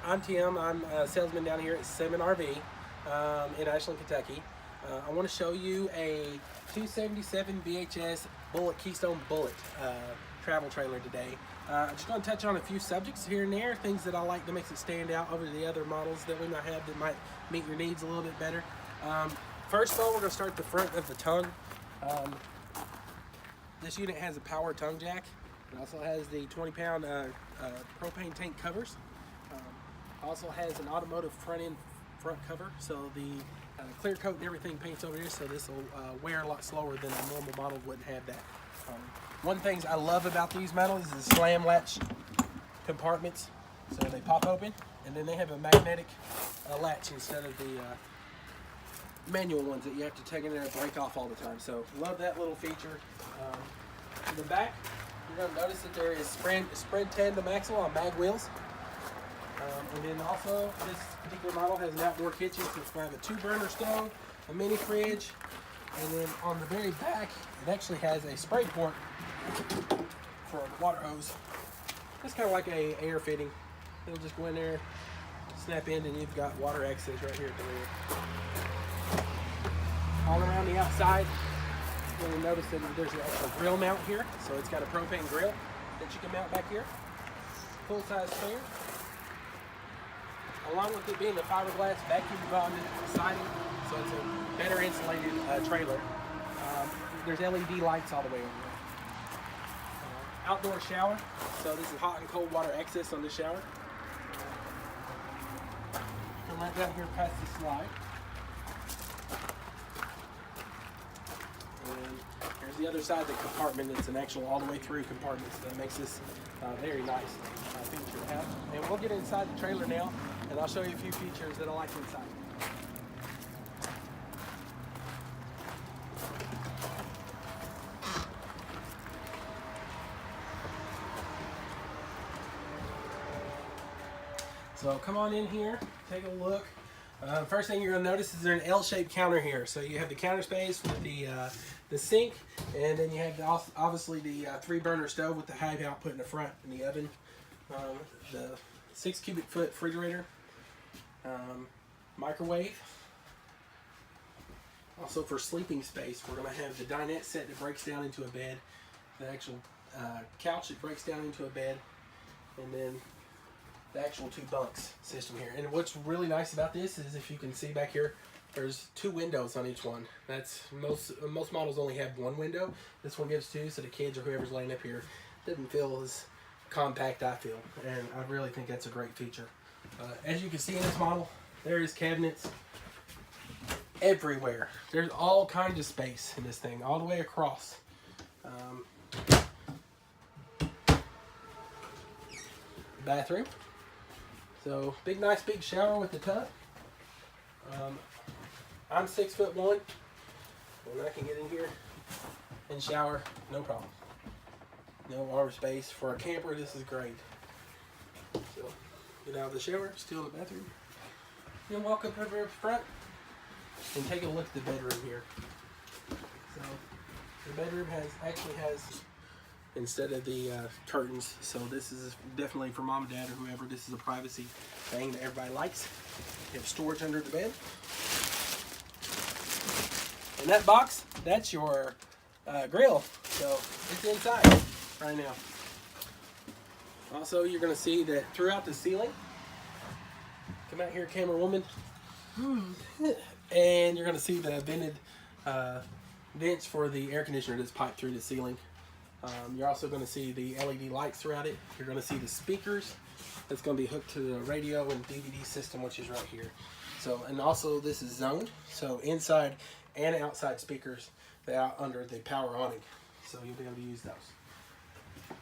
I'm Tim. I'm a salesman down here at Seven RV in Ashland, Kentucky. I want to show you a 277 VHS Bullet Keystone Bullet travel trailer today. I'm just going to touch on a few subjects here and there, things that I like that makes it stand out over the other models that we might have that might meet your needs a little bit better. First of all, we're going to start at the front of the tongue. This unit has a power tongue jack. It also has the 20-pound propane tank covers. Also has an automotive front cover, so the clear coat and everything paints over here, so this will wear a lot slower than a normal model wouldn't have that. One thing I love about these models is the slam latch compartments. So they pop open, and then they have a magnetic latch instead of the manual ones that you have to take in there and break off all the time. So love that little feature. In the back, you're going to notice that there is spread tandem axle on mag wheels. And then also, this particular model has an outdoor kitchen, so it's going to have a 2-burner stove, a mini fridge, and then on the very back, it actually has a spray port for a water hose. It's kind of like a air fitting. It'll just go in there, snap in, and you've got water access right here at the rear. All around the outside, you'll notice that there's an actual grill mount here, so it's got a propane grill that you can mount back here. Full-size spare. Along with it being the fiberglass vacuum bonded siding, so it's a better insulated trailer. There's LED lights all the way over there. Outdoor shower, so this is hot and cold water access on the shower. You can let down here past the slide. And here's the other side of the compartment. It's an actual all the way through compartment, so that makes this very nice feature to have. And we'll get inside the trailer now, and I'll show you a few features that I like inside. So come on in here, take a look. First thing you're going to notice is there's an L-shaped counter here. So you have the counter space with the sink, and then you have obviously the 3-burner stove with the high output in the front and the oven. The 6 cubic foot refrigerator, microwave. Also for sleeping space, we're going to have the dinette set that breaks down into a bed, the actual couch that breaks down into a bed, and then the actual 2 bunks system here. And what's really nice about this is, if you can see back here, there's 2 windows on each one. That's most models only have 1 window. This one gives 2, so the kids or whoever's laying up here doesn't feel as compact I feel, and I really think that's a great feature. As you can see in this model, there is cabinets everywhere. There's all kinds of space in this thing, all the way across. Bathroom. So nice big shower with the tub. I'm 6'1", and I can get in here and shower, no problem. No water space. For a camper, this is great. So, get out of the shower, still in the bathroom. Then walk up over the front and take a look at the bedroom here. So, the bedroom actually has, instead of the curtains, so this is definitely for mom and dad or whoever, this is a privacy thing that everybody likes. You have storage under the bed. And that box, that's your grill. So, it's inside right now. Also, you're going to see that throughout the ceiling, come out here, camera woman, and you're going to see the vented vents for the air conditioner that's piped through the ceiling. You're also going to see the LED lights throughout it. You're going to see the speakers that's going to be hooked to the radio and DVD system, which is right here. So, and also this is zoned, so inside and outside speakers that are under the power awning. So you'll be able to use those.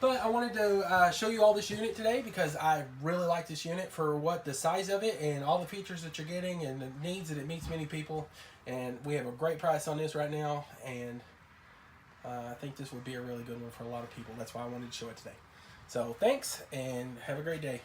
But I wanted to show you all this unit today because I really like this unit for what the size of it and all the features that you're getting and the needs that it meets many people. And we have a great price on this right now, and I think this would be a really good one for a lot of people. That's why I wanted to show it today. So thanks, and have a great day.